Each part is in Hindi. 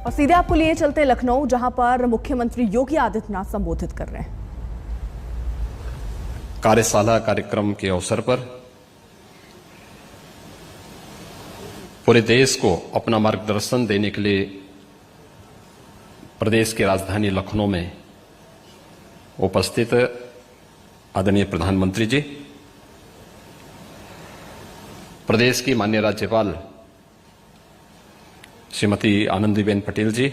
और सीधे आपको लिए चलते लखनऊ, जहां पर मुख्यमंत्री योगी आदित्यनाथ संबोधित कर रहे हैं। कार्यशाला कार्यक्रम के अवसर पर पूरे देश को अपना मार्गदर्शन देने के लिए प्रदेश की राजधानी लखनऊ में उपस्थित आदरणीय प्रधानमंत्री जी, प्रदेश की माननीय राज्यपाल श्रीमती आनंदीबेन पटेल जी,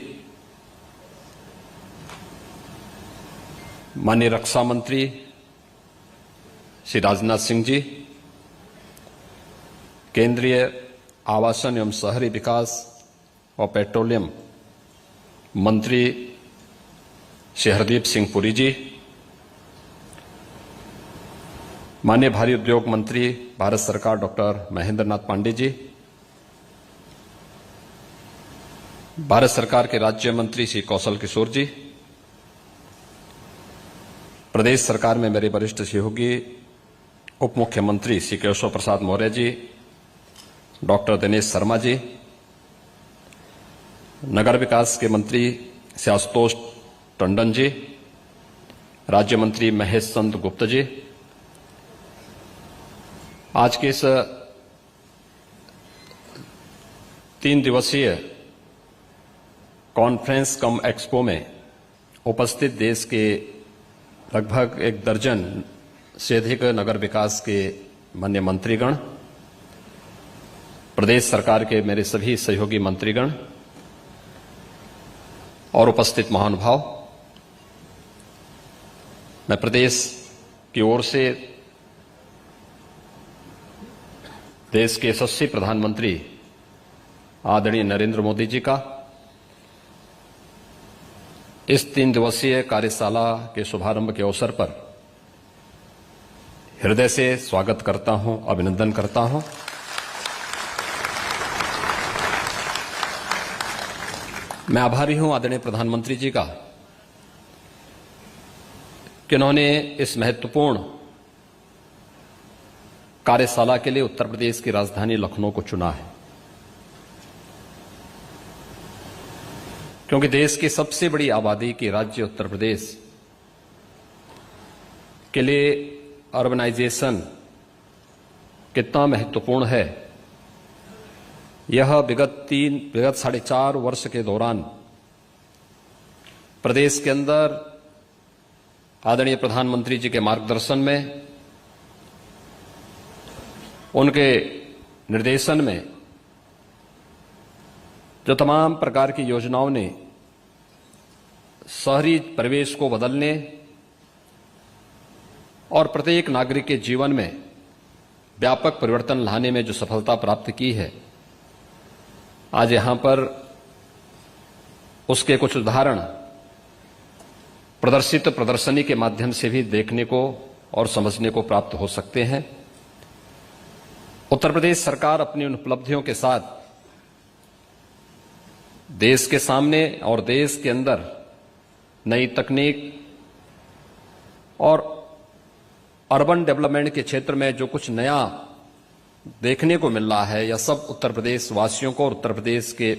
माननीय रक्षा मंत्री श्री राजनाथ सिंह जी, केंद्रीय आवासन एवं शहरी विकास और पेट्रोलियम मंत्री श्री हरदीप सिंह पुरी जी, माननीय भारी उद्योग मंत्री भारत सरकार डॉक्टर महेंद्र नाथ पांडे जी, भारत सरकार के राज्य मंत्री श्री कौशल किशोर जी, प्रदेश सरकार में मेरे वरिष्ठ सहयोगी उप मुख्यमंत्री श्री केशव प्रसाद मौर्य जी, डॉक्टर दिनेश शर्मा जी, नगर विकास के मंत्री श्री आशुतोष टंडन जी, राज्य मंत्री महेश चंद्र गुप्त जी, आज के इस 3 दिवसीय कॉन्फ्रेंस कम एक्सपो में उपस्थित देश के लगभग 1 दर्जन से अधिक नगर विकास के माननीय मंत्रीगण, प्रदेश सरकार के मेरे सभी सहयोगी मंत्रीगण और उपस्थित महानुभाव, मैं प्रदेश की ओर से देश के यशस्वी प्रधानमंत्री आदरणीय नरेंद्र मोदी जी का इस 3 दिवसीय कार्यशाला के शुभारंभ के अवसर पर हृदय से स्वागत करता हूं, अभिनंदन करता हूं। मैं आभारी हूं आदरणीय प्रधानमंत्री जी का कि उन्होंने इस महत्वपूर्ण कार्यशाला के लिए उत्तर प्रदेश की राजधानी लखनऊ को चुना है, क्योंकि देश की सबसे बड़ी आबादी के राज्य उत्तर प्रदेश के लिए अर्बनाइजेशन कितना महत्वपूर्ण है, यह विगत 4.5 वर्ष के दौरान प्रदेश के अंदर आदरणीय प्रधानमंत्री जी के मार्गदर्शन में, उनके निर्देशन में जो तमाम प्रकार की योजनाओं ने शहरी परिवेश को बदलने और प्रत्येक नागरिक के जीवन में व्यापक परिवर्तन लाने में जो सफलता प्राप्त की है, आज यहां पर उसके कुछ उदाहरण प्रदर्शित प्रदर्शनी के माध्यम से भी देखने को और समझने को प्राप्त हो सकते हैं। उत्तर प्रदेश सरकार अपनी उन उपलब्धियों के साथ देश के सामने और देश के अंदर नई तकनीक और अर्बन डेवलपमेंट के क्षेत्र में जो कुछ नया देखने को मिल रहा है, यह सब उत्तर प्रदेश वासियों को और उत्तर प्रदेश के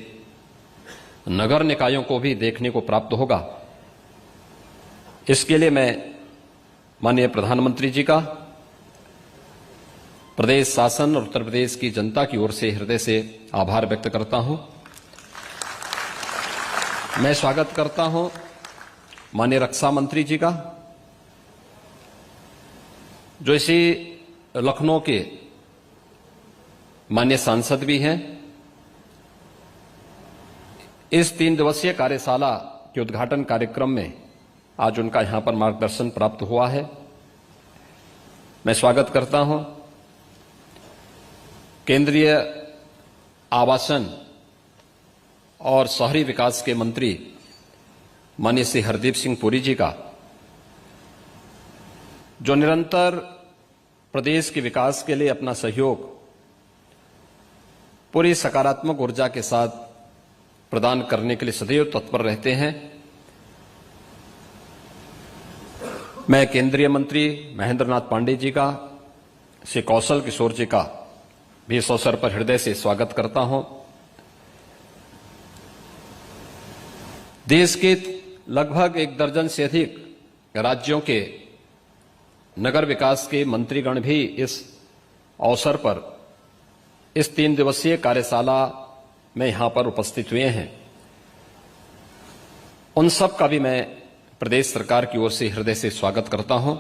नगर निकायों को भी देखने को प्राप्त होगा। इसके लिए मैं माननीय प्रधानमंत्री जी का, प्रदेश शासन और उत्तर प्रदेश की जनता की ओर से हृदय से आभार व्यक्त करता हूं। मैं स्वागत करता हूं माननीय रक्षा मंत्री जी का, जो इसी लखनऊ के माननीय सांसद भी हैं। इस 3 दिवसीय कार्यशाला के उद्घाटन कार्यक्रम में आज उनका यहां पर मार्गदर्शन प्राप्त हुआ है। मैं स्वागत करता हूं केंद्रीय आवासन और शहरी विकास के मंत्री माननीय श्री हरदीप सिंह पुरी जी का, जो निरंतर प्रदेश के विकास के लिए अपना सहयोग पूरी सकारात्मक ऊर्जा के साथ प्रदान करने के लिए सदैव तत्पर रहते हैं। मैं केंद्रीय मंत्री महेंद्र नाथ पांडे जी का, श्री कौशल किशोर जी का भी इस अवसर पर हृदय से स्वागत करता हूं। देश के लगभग 1 दर्जन से अधिक राज्यों के नगर विकास के मंत्रीगण भी इस अवसर पर इस 3 दिवसीय कार्यशाला में यहां पर उपस्थित हुए हैं। उन सब का भी मैं प्रदेश सरकार की ओर से हृदय से स्वागत करता हूं।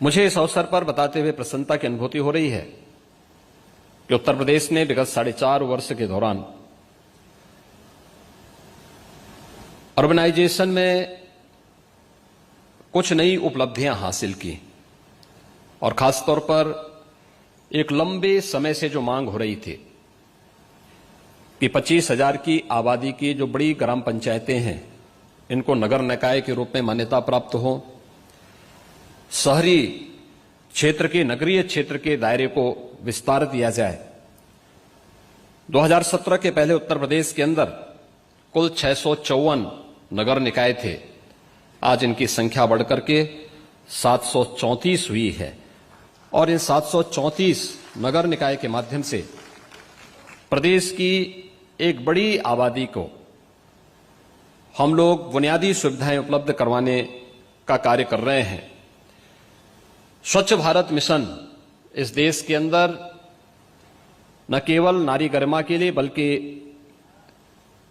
मुझे इस अवसर पर बताते हुए प्रसन्नता की अनुभूति हो रही है कि उत्तर प्रदेश ने विगत 4.5 वर्ष के दौरान अर्बनाइजेशन में कुछ नई उपलब्धियां हासिल की और खासतौर पर एक लंबे समय से जो मांग हो रही थी कि 25,000 की आबादी की जो बड़ी ग्राम पंचायतें हैं इनको नगर निकाय के रूप में मान्यता प्राप्त हो, शहरी क्षेत्र के नगरीय क्षेत्र के दायरे को विस्तार दिया जाए। 2017 के पहले उत्तर प्रदेश के अंदर कुल 654 नगर निकाय थे। आज इनकी संख्या बढ़कर के 734 हुई है और इन 734 नगर निकाय के माध्यम से प्रदेश की एक बड़ी आबादी को हम लोग बुनियादी सुविधाएं उपलब्ध करवाने का कार्य कर रहे हैं। स्वच्छ भारत मिशन इस देश के अंदर न केवल नारी गरिमा के लिए बल्कि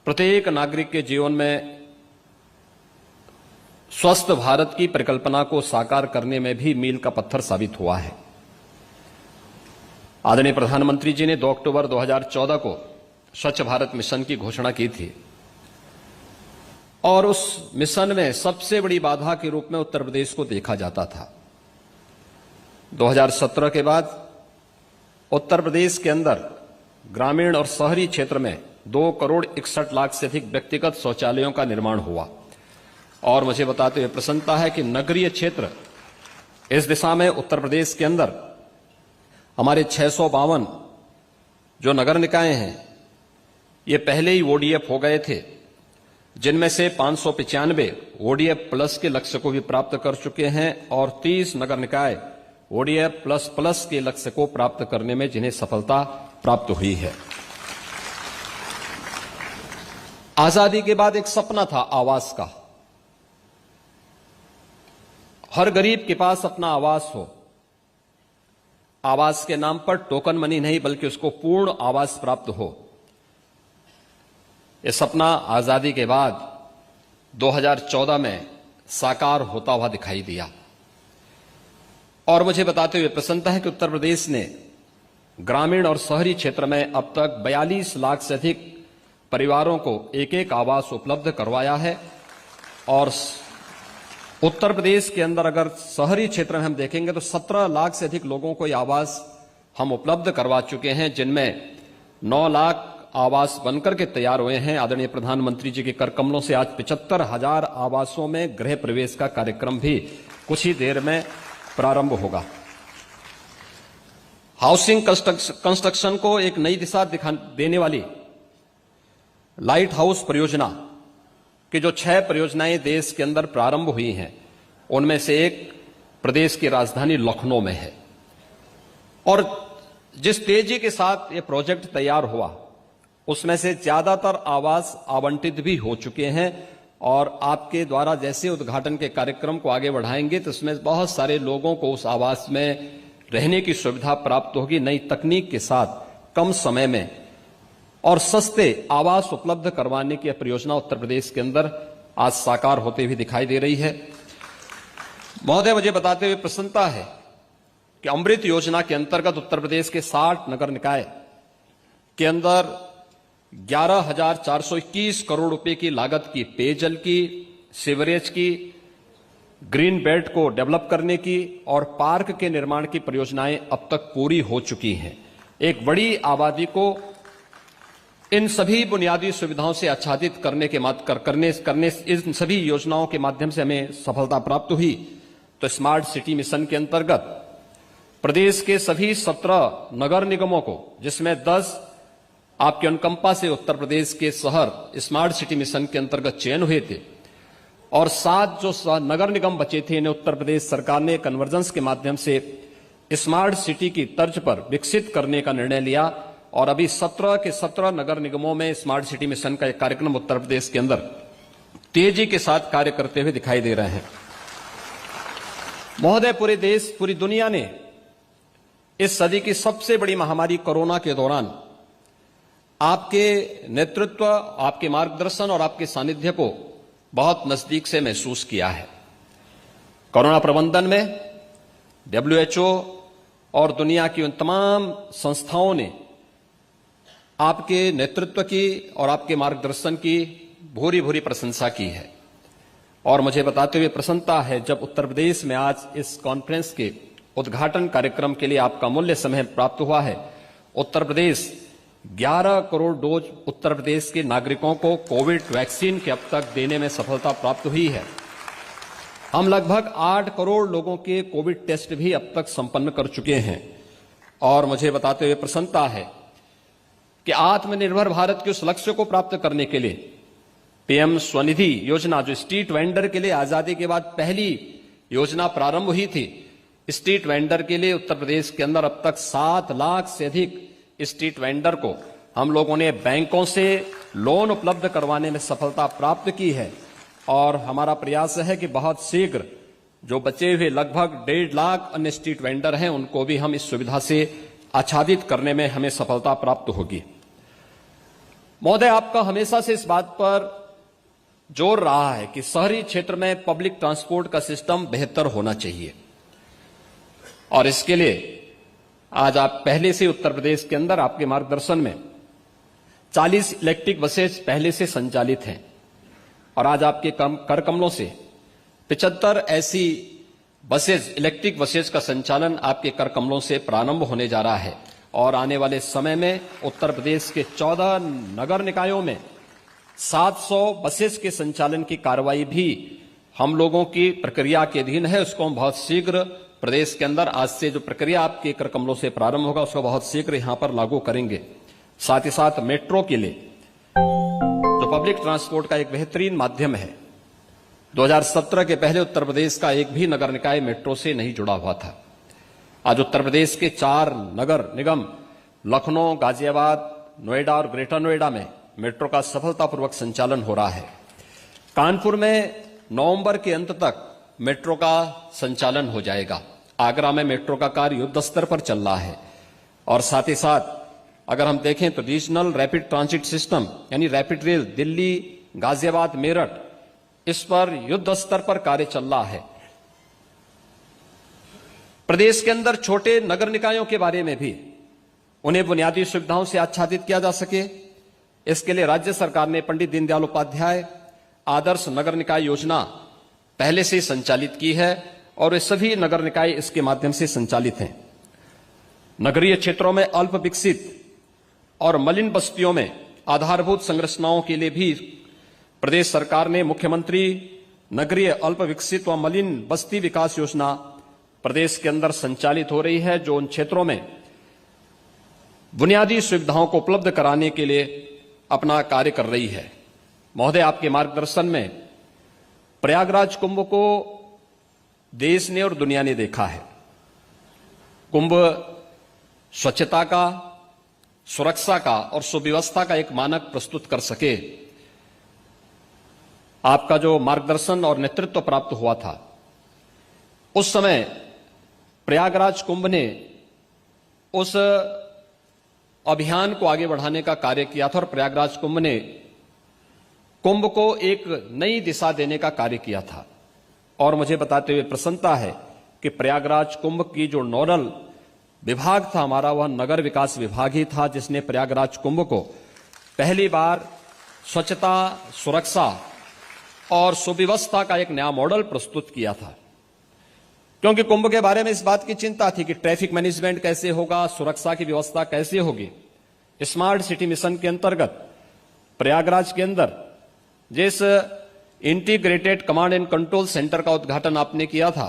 प्रत्येक नागरिक के जीवन में स्वस्थ भारत की परिकल्पना को साकार करने में भी मील का पत्थर साबित हुआ है। आदरणीय प्रधानमंत्री जी ने 2 अक्टूबर 2014 को स्वच्छ भारत मिशन की घोषणा की थी और उस मिशन में सबसे बड़ी बाधा के रूप में उत्तर प्रदेश को देखा जाता था। 2017 के बाद उत्तर प्रदेश के अंदर ग्रामीण और शहरी क्षेत्र में 2,61,00,000 से अधिक व्यक्तिगत शौचालयों का निर्माण हुआ और मुझे बताते हुए प्रसन्नता है कि नगरीय क्षेत्र इस दिशा में उत्तर प्रदेश के अंदर हमारे 652 जो नगर निकाय हैं ये पहले ही ओडीएफ हो गए थे, जिनमें से 595 ओडीएफ प्लस के लक्ष्य को भी प्राप्त कर चुके हैं और 30 नगर निकाय ओडीएफ प्लस प्लस के लक्ष्य को प्राप्त करने में जिन्हें सफलता प्राप्त हुई है। आजादी के बाद एक सपना था आवास का, हर गरीब के पास अपना आवास हो, आवास के नाम पर टोकन मनी नहीं बल्कि उसको पूर्ण आवास प्राप्त हो। यह सपना आजादी के बाद 2014 में साकार होता हुआ दिखाई दिया और मुझे बताते हुए प्रसन्नता है कि उत्तर प्रदेश ने ग्रामीण और शहरी क्षेत्र में अब तक 42 लाख से अधिक परिवारों को एक आवास उपलब्ध करवाया है और उत्तर प्रदेश के अंदर अगर शहरी क्षेत्र में हम देखेंगे तो 17 लाख से अधिक लोगों को ये आवास हम उपलब्ध करवा चुके हैं, जिनमें 9 लाख आवास बनकर के तैयार हुए हैं। आदरणीय प्रधानमंत्री जी के कर कमलों से आज 75,000 आवासों में गृह प्रवेश का कार्यक्रम भी कुछ ही देर में प्रारंभ होगा। हाउसिंग कंस्ट्रक्शन को एक नई दिशा देने वाली लाइट हाउस परियोजना कि जो 6 परियोजनाएं देश के अंदर प्रारंभ हुई हैं उनमें से एक प्रदेश की राजधानी लखनऊ में है और जिस तेजी के साथ ये प्रोजेक्ट तैयार हुआ उसमें से ज्यादातर आवास आवंटित भी हो चुके हैं और आपके द्वारा जैसे उद्घाटन के कार्यक्रम को आगे बढ़ाएंगे तो उसमें बहुत सारे लोगों को उस आवास में रहने की सुविधा प्राप्त होगी। नई तकनीक के साथ कम समय में और सस्ते आवास उपलब्ध करवाने की परियोजना उत्तर प्रदेश के अंदर आज साकार होते हुए दिखाई दे रही है। महोदय, मुझे बताते हुए प्रसन्नता है कि अमृत योजना के अंतर्गत उत्तर प्रदेश के 60 नगर निकाय के अंदर 11,421 करोड़ रुपए की लागत की पेयजल की, सीवरेज की, ग्रीन बेल्ट को डेवलप करने की और पार्क के निर्माण की परियोजनाएं अब तक पूरी हो चुकी हैं। एक बड़ी आबादी को इन सभी बुनियादी सुविधाओं से आच्छादित करने इन सभी योजनाओं के माध्यम से हमें सफलता प्राप्त हुई। तो स्मार्ट सिटी मिशन के अंतर्गत प्रदेश के सभी 17 नगर निगमों को, जिसमें 10 आपके अनुकंपा से उत्तर प्रदेश के शहर स्मार्ट सिटी मिशन के अंतर्गत चयन हुए थे और 7 जो नगर निगम बचे थे इन्हें उत्तर प्रदेश सरकार ने कन्वर्जेंस के माध्यम से स्मार्ट सिटी की तर्ज पर विकसित करने का निर्णय लिया और अभी 17 के 17 नगर निगमों में स्मार्ट सिटी मिशन का एक कार्यक्रम उत्तर प्रदेश के अंदर तेजी के साथ कार्य करते हुए दिखाई दे रहे हैं। महोदय, पूरे देश, पूरी दुनिया ने इस सदी की सबसे बड़ी महामारी कोरोना के दौरान आपके नेतृत्व, आपके मार्गदर्शन और आपके सानिध्य को बहुत नजदीक से महसूस किया है। कोरोना प्रबंधन में WHO और दुनिया की उन तमाम संस्थाओं ने आपके नेतृत्व की और आपके मार्गदर्शन की भूरी भूरी प्रशंसा की है। और मुझे बताते हुए प्रसन्नता है जब उत्तर प्रदेश में आज इस कॉन्फ्रेंस के उद्घाटन कार्यक्रम के लिए आपका मूल्य समय प्राप्त हुआ है। उत्तर प्रदेश 11 करोड़ डोज उत्तर प्रदेश के नागरिकों को कोविड वैक्सीन के अब तक देने में सफलता प्राप्त हुई है। हम लगभग 8 करोड़ लोगों के कोविड टेस्ट भी अब तक संपन्न कर चुके हैं। और मुझे बताते हुए प्रसन्नता है कि आत्मनिर्भर भारत के उस लक्ष्य को प्राप्त करने के लिए PM स्वनिधि योजना, जो स्ट्रीट वेंडर के लिए आजादी के बाद पहली योजना प्रारंभ हुई थी, स्ट्रीट वेंडर के लिए उत्तर प्रदेश के अंदर अब तक 7 लाख से अधिक स्ट्रीट वेंडर को हम लोगों ने बैंकों से लोन उपलब्ध करवाने में सफलता प्राप्त की है। और हमारा प्रयास है कि बहुत शीघ्र जो बचे हुए लगभग 1.5 लाख अन्य स्ट्रीट वेंडर हैं, उनको भी हम इस सुविधा से आच्छादित करने में हमें सफलता प्राप्त होगी। महोदय, आपका हमेशा से इस बात पर जोर रहा है कि शहरी क्षेत्र में पब्लिक ट्रांसपोर्ट का सिस्टम बेहतर होना चाहिए, और इसके लिए आज आप पहले से उत्तर प्रदेश के अंदर आपके मार्गदर्शन में 40 इलेक्ट्रिक बसेस पहले से संचालित हैं। और आज आपके कर कमलों से 75 ऐसी बसेस, इलेक्ट्रिक बसेस का संचालन आपके कर कमलों से प्रारंभ होने जा रहा है। और आने वाले समय में उत्तर प्रदेश के 14 नगर निकायों में 700 बसेस के संचालन की कार्रवाई भी हम लोगों की प्रक्रिया के अधीन है। उसको हम बहुत शीघ्र प्रदेश के अंदर, आज से जो प्रक्रिया आपके कर कमलों से प्रारंभ होगा, उसको बहुत शीघ्र यहां पर लागू करेंगे। साथ ही साथ मेट्रो के लिए, जो पब्लिक ट्रांसपोर्ट का एक बेहतरीन माध्यम है, 2017 के पहले उत्तर प्रदेश का एक भी नगर निकाय मेट्रो से नहीं जुड़ा हुआ था। आज उत्तर प्रदेश के 4 नगर निगम लखनऊ, गाजियाबाद, नोएडा और ग्रेटर नोएडा में मेट्रो का सफलतापूर्वक संचालन हो रहा है। कानपुर में नवंबर के अंत तक मेट्रो का संचालन हो जाएगा। आगरा में मेट्रो का कार्य युद्ध स्तर पर चल रहा है। और साथ ही साथ अगर हम देखें तो रीजनल रैपिड ट्रांजिट सिस्टम यानी रैपिड रेल दिल्ली, गाजियाबाद, मेरठ, इस पर युद्ध स्तर पर कार्य चल रहा है। प्रदेश के अंदर छोटे नगर निकायों के बारे में भी उन्हें बुनियादी सुविधाओं से आच्छादित किया जा सके, इसके लिए राज्य सरकार ने पंडित दीनदयाल उपाध्याय आदर्श नगर निकाय योजना पहले से संचालित की है और वे सभी नगर निकाय इसके माध्यम से संचालित हैं। नगरीय क्षेत्रों में अल्प विकसित और मलिन बस्तियों में आधारभूत संरचनाओं के लिए भी प्रदेश सरकार ने मुख्यमंत्री नगरीय अल्प विकसित व मलिन बस्ती विकास योजना प्रदेश के अंदर संचालित हो रही है, जो उन क्षेत्रों में बुनियादी सुविधाओं को उपलब्ध कराने के लिए अपना कार्य कर रही है। महोदय, आपके मार्गदर्शन में प्रयागराज कुंभ को देश ने और दुनिया ने देखा है। कुंभ स्वच्छता का, सुरक्षा का और सुव्यवस्था का एक मानक प्रस्तुत कर सके। आपका जो मार्गदर्शन और नेतृत्व प्राप्त हुआ था, उस समय प्रयागराज कुंभ ने उस अभियान को आगे बढ़ाने का कार्य किया था और प्रयागराज कुंभ ने कुंभ को एक नई दिशा देने का कार्य किया था। और मुझे बताते हुए प्रसन्नता है कि प्रयागराज कुंभ की जो नोडल विभाग था हमारा, वह नगर विकास विभाग ही था, जिसने प्रयागराज कुंभ को पहली बार स्वच्छता, सुरक्षा और सुव्यवस्था का एक नया मॉडल प्रस्तुत किया था। क्योंकि कुंभ के बारे में इस बात की चिंता थी कि ट्रैफिक मैनेजमेंट कैसे होगा, सुरक्षा की व्यवस्था कैसे होगी। स्मार्ट सिटी मिशन के अंतर्गत प्रयागराज के अंदर जिस integrated command and control centre का उद्घाटन आपने किया था,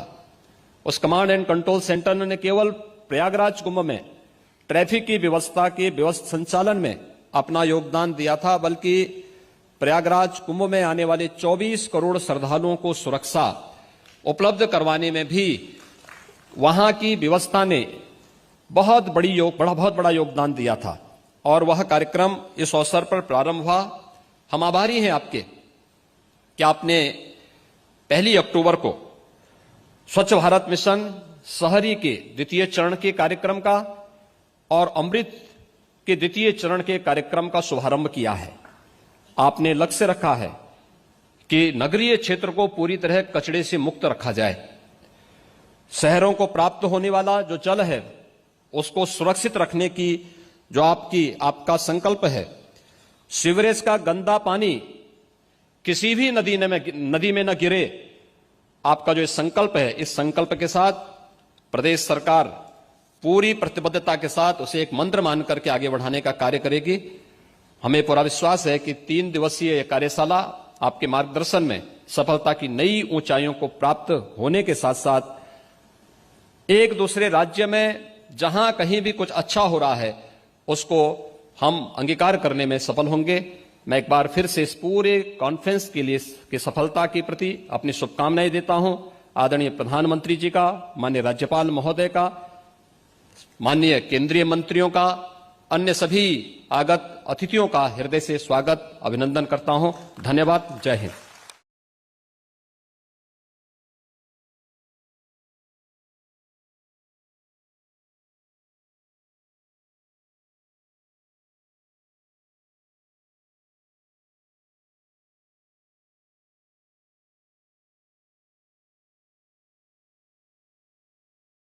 उस कमांड एंड कंट्रोल सेंटर ने केवल प्रयागराज कुंभ में ट्रैफिक की व्यवस्था के व्यवस्थित संचालन में अपना योगदान दिया था, बल्कि प्रयागराज कुंभ में आने वाले 24 करोड़ श्रद्धालुओं को सुरक्षा उपलब्ध करवाने में भी वहां की व्यवस्था ने बहुत बड़ा योगदान दिया था। और वह कार्यक्रम इस अवसर पर प्रारंभ हुआ। हम आभारी हैं आपके कि आपने 1 अक्टूबर को स्वच्छ भारत मिशन शहरी के द्वितीय चरण के कार्यक्रम का और अमृत के द्वितीय चरण के कार्यक्रम का शुभारंभ किया है। आपने लक्ष्य रखा है कि नगरीय क्षेत्र को पूरी तरह कचरे से मुक्त रखा जाए। शहरों को प्राप्त होने वाला जो जल है उसको सुरक्षित रखने की जो आपका संकल्प है। सीवरेज का गंदा पानी किसी भी नदी में न गिरे, आपका जो संकल्प है, इस संकल्प के साथ प्रदेश सरकार पूरी प्रतिबद्धता के साथ उसे एक मंत्र मान करके आगे बढ़ाने का कार्य करेगी। हमें पूरा विश्वास है कि 3 दिवसीय कार्यशाला आपके मार्गदर्शन में सफलता की नई ऊंचाइयों को प्राप्त होने के साथ साथ एक दूसरे राज्य में जहां कहीं भी कुछ अच्छा हो रहा है उसको हम अंगीकार करने में सफल होंगे। मैं एक बार फिर से इस पूरे कॉन्फ्रेंस के लिए की सफलता के प्रति अपनी शुभकामनाएं देता हूं। आदरणीय प्रधानमंत्री जी का, माननीय राज्यपाल महोदय का, माननीय केंद्रीय मंत्रियों का, अन्य सभी आगत अतिथियों का हृदय से स्वागत अभिनंदन करता हूं। धन्यवाद। जय हिंद।